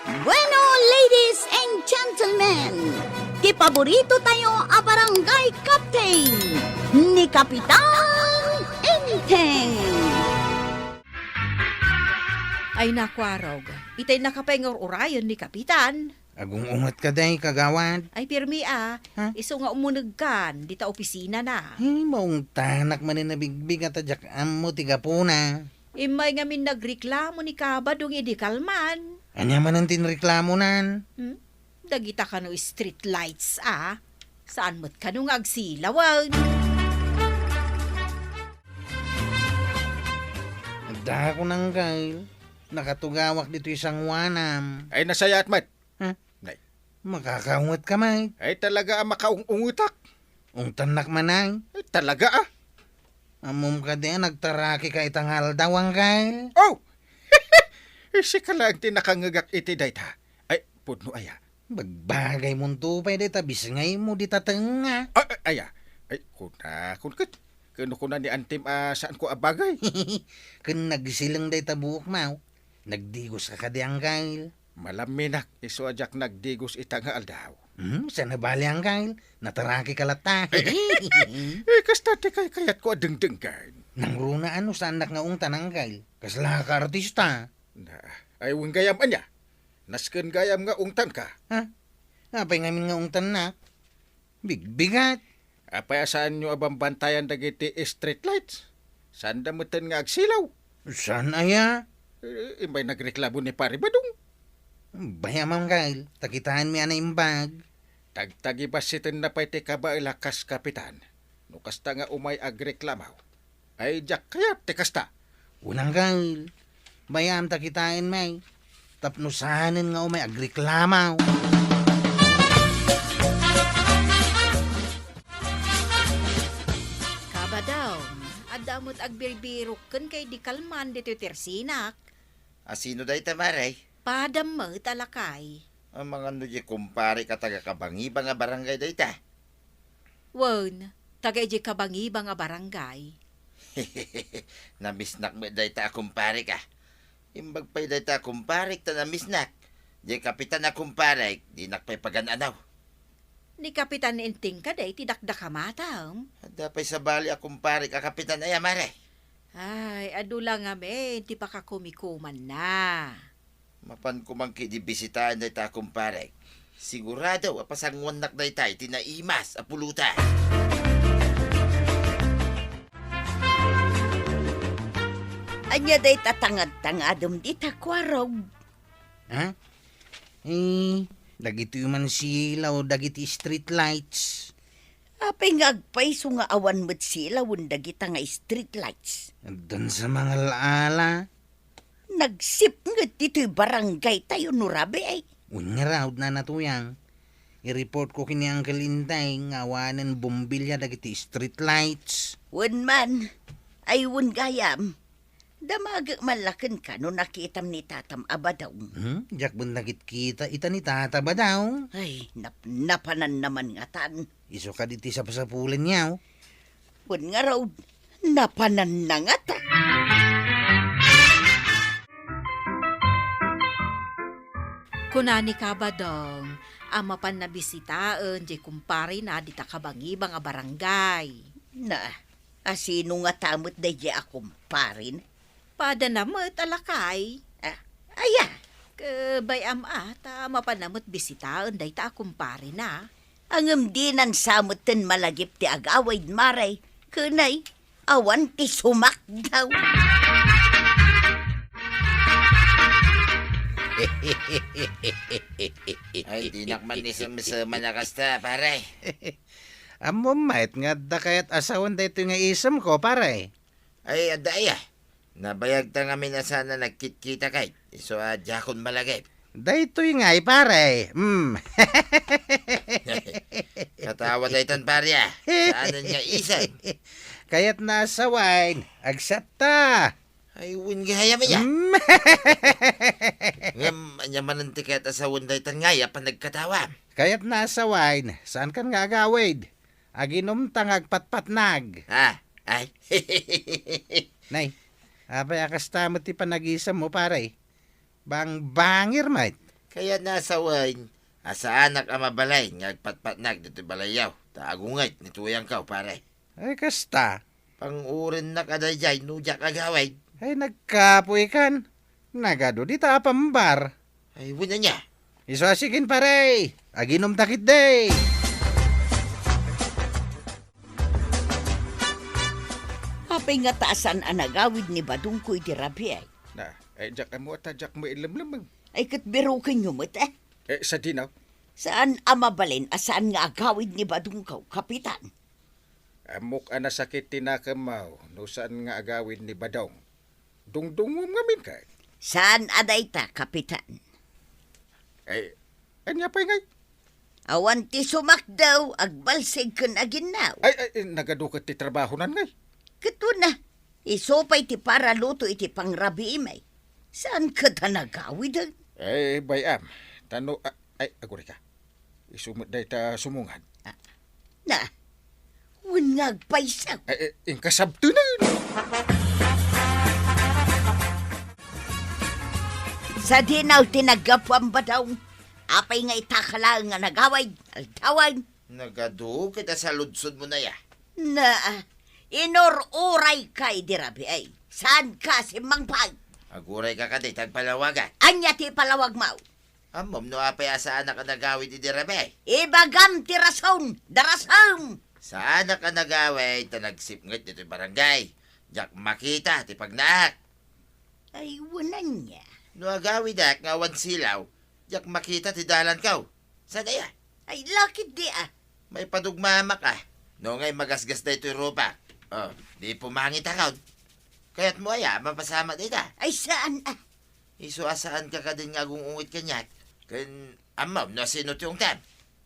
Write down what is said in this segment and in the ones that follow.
Bueno, ladies and gentlemen, kipaborito tayo a barangay captain ni Kapitan Enteng. Ay nakwarog, itay nakapengor urayon ni Kapitan. Agong ungat ka day, kagawad. Ay pirmi Ha? iso nga umunagkan, di ta opisina na. Hey, maong tanak man na bigbig at adyak amo tiga po na. Imay nga min nagreklamo ni Kabadong idi kalman. Anya man ang tinreklamo nan. Dagita ka no street lights Saan mo't ka nung agsilawan? Ada ko nang kail. Nakatugawak dito isang wanam. Ay nasaya at mat. Makakaungat ka, mate. Ay talaga ang makaungutak. Ung tanak manay. Ay talaga Amom ka din, nagtaraki ka itanghal daw ang kail. Oh! Si ka lang tinakangagak iti dayta. Ay, pudno aya. Bagbagay mong tupay day, tabis ngay mo di tatenga. Aya. Ay, kuna ni Antim saan ko abagay. Kun nagsilang day tabuok mau. Nagdigos ka di ang kail. Malaminak, iso ajak nagdigos itangal daw. Sana bali ang kail. Nataraki ka lata. Kasta ti kay kayat ko adengdenggan. Nang runa ano sa anak nga ung tanang kail. Kasla ka artista. Na, ay wang gayam anya. Nasken gayam nga ungtan ka. Apay ngamin nga ung tanak. Bigbigat. Apay saan nyo abang bantayan dagiti street lights? Saan damutan nga agsilaw? Saan aya? Imbay nagreklamo ni Pari Badong. Bayamang kail. Takitaan mi ana imbag. Tagtagi basitin na pa'y ti kabailakas kapitan. No kasta nga umay agreklamaw. Ay jak kaya ti kasta. Unang kail. Bayam takitain may. Tapnusahanin nga umay agreklamaw. Kabadong, adamot agbirbirukon kay di kalman dito tersinak. Asino day tamaray? Padam mo talakay. Ang mga nuji kumpare ka taga kabangi ba nga barangay day ta? Wan, taga iji kabangi ba nga barangay. Namisnak mo day ta kumpare ka. Imbag pa'y day ta kumpare ta namisnak. Di kapitan na kumpare, di nakpay pagananaw. Ni Kapitan Enting ka day tidakda kamatam. Ada pa'y sa bali a kumpare ka kapitan ay amare. Ay, adula nga me, di pa ka kumikuman na. Mapan kumangki di bisitahan day ta kumpare. Sigurado apasangwan nak day ta tinaimas a pulutan. Anya day tatangad-tangadom di takwarog. Ha? Dagiti man sila o dagiti street lights. Apay nga agpaiso nga awan mo't sila dagita nga street lights. Doon sa mga laala. Nagsip nga dito'y barangay tayo nurabi ay. Unya raw na natuyang. I-report ko kini ang kalintay nga awanan bombilya dagiti street lights. Wan man, ay wan gayam. Damag malakan ka no nakitam ni tatam abadaw. Jak bundagit kita ita ni tata ba daw? Ay, napanan naman nga tan. Iso ka diti sa pasapulan niyaw. Wan nga raw, napanan na nga ta. Kunani Kabadong, ama pan na bisitaan, di kumpare na di takabangi ba nga barangay. Na, asino nga tamot da di akong parin? Pada namot alakay. Aya, Kabay tama pa namot bisitaan, day ta kumpare na. angam dinan samot ten malagip ti agawid maray. Kunay, awan ti sumak daw. Ay di nakman ni sama na kasta pare. Amo mait nga da kayat asawan da ito nga isam ko pare. Ay adaya. Nabayag ta nga minasana nagkit-kita kay. Iso jakon malagay. Da ito'y ngay pare. Katawa day tan parya. Saan nga isan? Kayat nasawain, agsapta. Ay win gihaya mo ya. Anya mananti kahit asawon day tan nga ya pa nagkatawa. Kayat nasawain, saan kan nga agawid? Aginom tangag patpatnag. Ha? Ay. Nay, apay akas tamot ti panag-isam mo pare. Bang bangir mate. Kaya nasa wine, asa anak ang mabalay, ngagpatpatnag dito balayaw. Taagungay, nituyang ka, pare. Ay, kasta. Pangurin na kada jay, nujak agaway. Ay, nagkapoy kan. Nagado di ta pambar. Ay, wala niya. Iswasikin pare. Aginom takit day. Apay nga taasan ang nagawid ni Badungkoy di Rabi ay. Na, jak mo at jak mo ilamlamang. Ay katbirukin nyo mo't eh. Sa dinaw, Saan amabalin asaan nga agawid ni Badungkaw, kapitan? amok ana sakit tinakamaw, no saan nga agawin ni Badong. Dungdungom ngamin ka. Saan aday ta, kapitan? Anya pa ngay? Awan ti sumak daw, agbalsig kun aginaw. Ay, nagadukat ti trabaho nan ngay. Kato na, isopay ti para luto iti pangrabi imay. Saan ka ta nagawid ang? Bayam, tano, aguri ka. Isumot day ta sumungan. Na, wangag paisaw. Inkasabto na yun. Sa dinaw tinagapwang ba daw? Apay nga itakala nga nagaway, altawan. Nagadu kita sa ludsod mo na ya. Na, inururay kay dirabi ay. Saan ka si Mangpag? Aguray ka kadi, tagpalawagan. Anya ti palawag mau. Amom no apay asa anak ang nagawid di dirabe. Ibagam ti rason, darasam. Sa anak ang nagawid, tanagsipngat dito barangay. Jak makita, ti pagnaak. Ay, wanan niya. No agawid ak, ngawan silaw. Jak makita ti dalan kaw. Sa daya, Ay, lakit di ah. may padugmama ka. No ngay magasgas na ito'y ropa. Oh, di pumangit akaw. Kaya't mo aya, mapasama dita. Ay, saan ah? Iso asaan ka ka din nga gungungit kanyak. Kan amam no sino tiyong tam.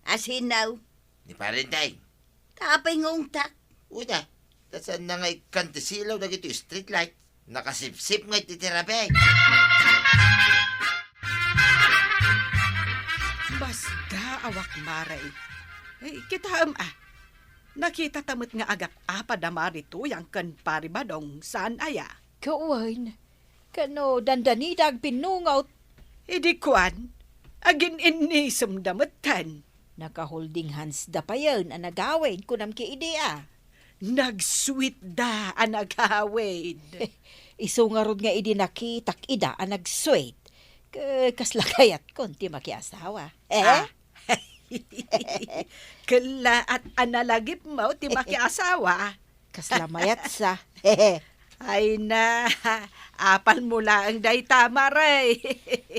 Asinaw, Ni parentay. tapay ngong tak. Una, tasan na ngay kantisilaw na gito street light. Nakasipsip ngay titirabe. Basta awak maray. Kitaam Nakita tamot nga agak apa damari to yang kan pari badong saan aya. Kawan, kano dandanidag pinungaw. Idi kuan, agin inisum damutan. Naka-holding hands da pa yun ang nagawin kunam ki idea. Nag-sweet da ang naghawid. Isungarod nga idi nakitak ida ang nag-sweet. Kaslakayat konti makiasawa. Kala at analagip mo ti makiasawa. Kaslamayat sa. Ay na, apal mo lang day tama ray.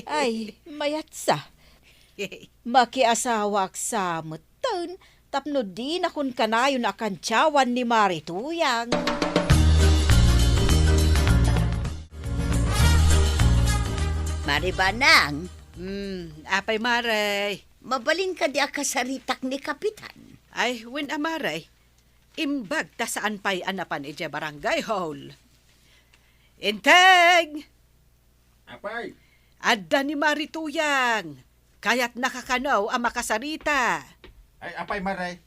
Ay, mayat sa. Makiasawa sa muton. Tapno di na kun kanayon akan tiyawan ni Marituyang. Maribanang, Apay maray. mabalin ka di akasaritak ni kapitan. Ay, win amaray. Imbag ta saan pa'y anapan ije barangay hall. Inteng! Apay, Adda ni Marituyang. Kaya't nakakanaw ang makasarita. apay maray.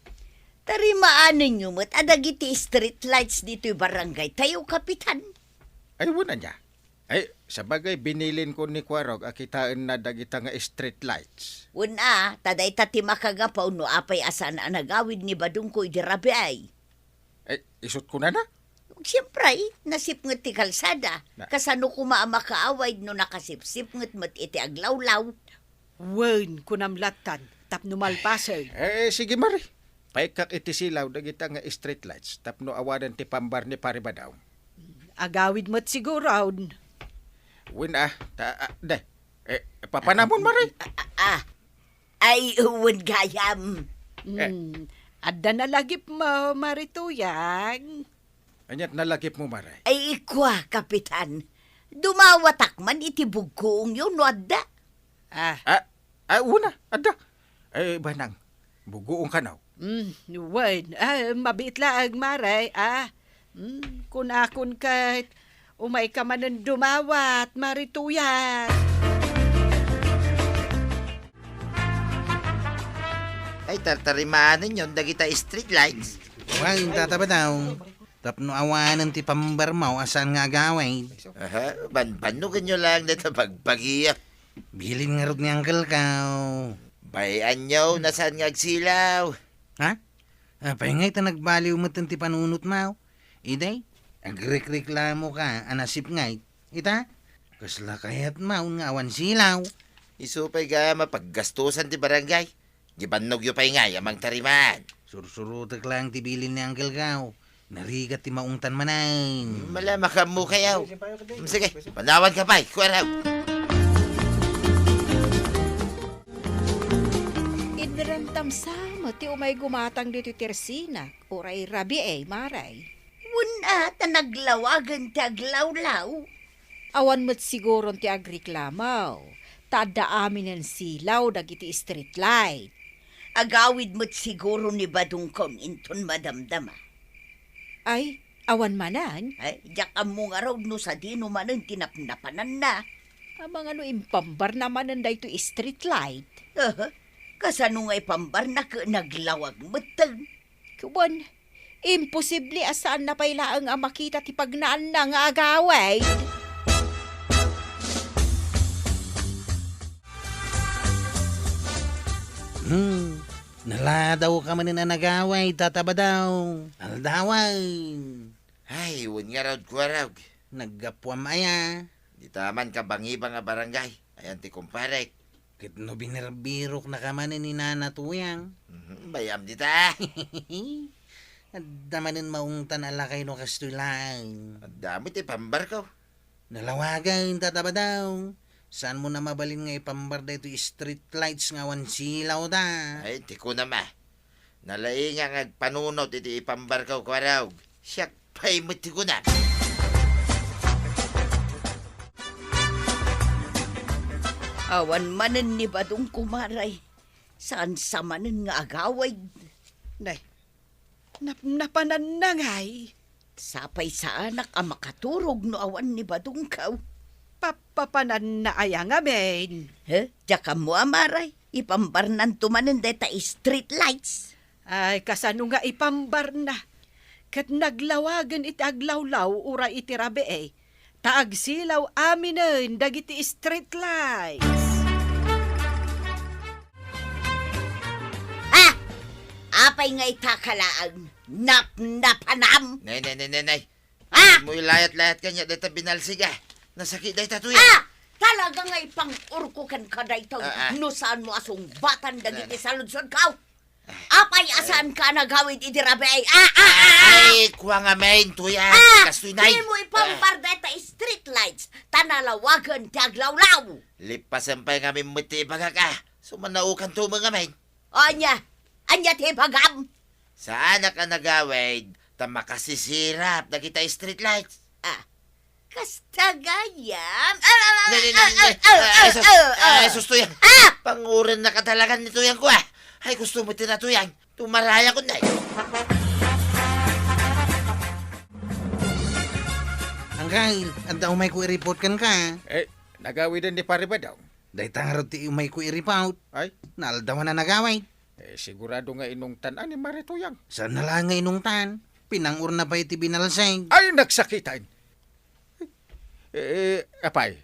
Tarimaanin nyo mo't adagiti street lights dito'y barangay tayo, kapitan. Wala niya. Sa bagay, binilin ko ni Kwarog, akitaan na dagita nga street lights. Una, taday tati makagapaw no apay asan ang nagawid ni Badungkoy di Rabi ay. Isot ko na na. Siyempre, nasipngot ti kalsada. Na. Kasano kuma ang makaaway no nakasipsipngot mo't iti aglawlaw. Wen kunamlatan tapno malpaser. Sige mari. Paikak iti silaw, dagita nga street lights. Tapno awadan ti pambar ni Paribadaw. Agawid mo't siguro. Win papanamon mari. Ay, uwan gayam. Adda na lagip mo, Marituyang. Anyat nalagip mo mari. Ay, ikwa, kapitan. Dumawatak man iti bugkoong yun, wadda. Una, ada. Banang, buguong kanaw. Wen, mabit laag, Maray. Kunakon kahit umay ka man ng dumawat, Marituyang. Ay, tartarimaanin yun, dagita street lights. Wang tataba daw. Tapno awanan ti pambar mo asan nga gawin. Aha, banpanugan nyo lang na pagpagiyak. Bilin nga rod ni Uncle Kao. Bayan nyo, nasaan nga agsilaw? Ha? Pahingay ta nagbaliw mo ti panunot mo. Iday, agrekreklamo ka, anasip ngay. Ita, kasla kayat maun nga awan silaw. Isupay ga mapaggastusan ti barangay. Gibannog yu pay nga, yamang tariman. Sursurutak lang ti bilin ni Uncle Kao. Narigat ti maungtan manay. Malamakam mo kayaw. Sige, panawan ka pa'y, kuwaraw. Inramtam sama ti umay gumatang dito Tersina. Uray rabi maray. Wuna ta naglawagan ti aglawlaw. Awan mo't siguro ti agreklamaw. Tada amin ang silaw dagiti street light. Agawid mo't siguro ni Badong kong inton madamdama. Ay, awan manan. Ay, diyak mo nga raw no sa dino manan tinapnapanan na. Amang ano impambar naman ang dayto street light. Kasano nga ipambar na naglawag matang. Kuban, imposible asaan na pailaang ang makita ti pagnaan na nga agaway. Naladaw ka man na nagaway, tataba daw. Aldaway. Ay, wun nga raw kuwaraw. Naggapuam aya. Di taman ka bangiba nga barangay. Ayan ti kumpare. Kit no binirbirok na ka man ni Nana Tuyang. Bayam di ta. Damanin maungtan alakay no kastoy lang. Ang dami ti pambar ko. Nalawagan, tataba daw. Saan mo na mabalin nga ipambar da ito street lights nga wan silaw da? Ay, ti ko na ma. Nalai nga ngagpanunot iti ipambar ko kuwaraw. Siyak pa'y mo ti ko na. Awan manan ni Badong kumaray. Saan sa manan nga agaway. Nay, napanan na ngay. Sapay sa anak ang makaturog no awan ni Badong kaw. Papapanan na aya nga, men. Diyak mo amaray. Ipambar nan tumanan deta street lights. Ay, kasano nga ipambar na. Kat naglawagan iti aglawlaw ura iti rabi taagsilaw aminen dagiti street lights. Apay nga itakalaang napanam. Nay. Mo ilayat-layat kanya deta binalsiga. Nasakit day tatuya. Talaga nga ipang urkukan ka dayto. No saan mo asong batan dagiti saludsod kaw. Apay asaan ka nagawid idirabe ay. Ay, kuha nga main tuya. Kastoy nay. Di mo ipambar deta street lights. Tanalawagan ti aglawlaw. Lipasan pa nga mimuti baga ka. Sumanaukan to mga main. Anya ti bagam. Sa anak ka nagawid, tamakasisirap na kita street lights. Kastagayam. Ay, sus tuyang. Panguran na katalagan ni tuyang ko Ay, gusto mo tinatuyang. Tumaraya ko na Angkay, anda umay ko i-report kan ka. Nagawid din ni pare ba daw? Day tangarot ti umay ko i-report. Ay, Naaldawan na nagaway. sigurado nga inungtan ani Marituyang. Saan na lang nga inungtan? Pinangur na pa iti binalseng. Ay, nagsakitan. Apay,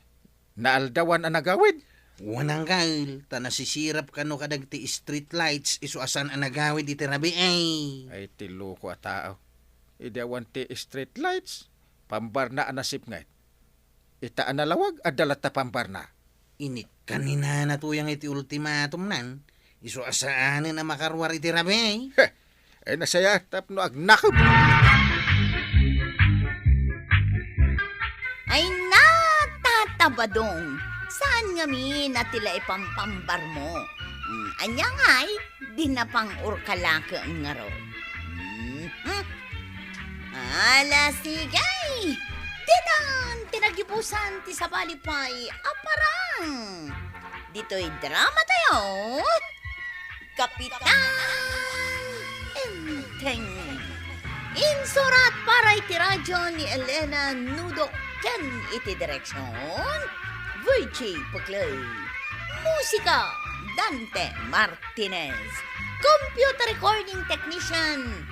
naaldawan ang nagawid? Wanang kail, tanasisirap ka no kadag ti street lights, isuasan ang nagawid iti rabi Ay, tilo ko at tao. Idewan ti street lights, pambar na anasip nga. Itaan na lawag, adalat na pambar na. Init kanina na tuyang iti ultimatum nan, isuasaanin na makarwar iti rabi Nasaya, tapno agnakaw. Ay natatabadong. Saan nga mi natila ipampambar mo? Anya nga'y di na pang urkalaka nga ro. Ala sigay! Tinan! Tinagibusan ti sabalipay aparang! Dito'y drama tayo! Kapitan! Enteng! Insurat para iti radyo ni Elena Nudo ken iti direksyon Virgie Puclay. Musika Dante Martinez. Computer recording technician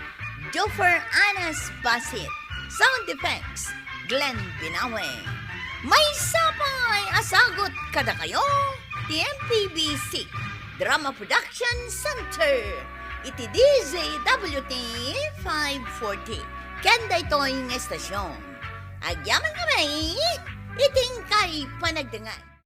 Joffer Anas Basit. Sound effects Glenn Binawe. May sapay asagot kada kayo, TMPBC, Drama Production Center, iti DZWT 540. Kanda ito'y estasyon. Agyaman kami, iting kay panagdangan.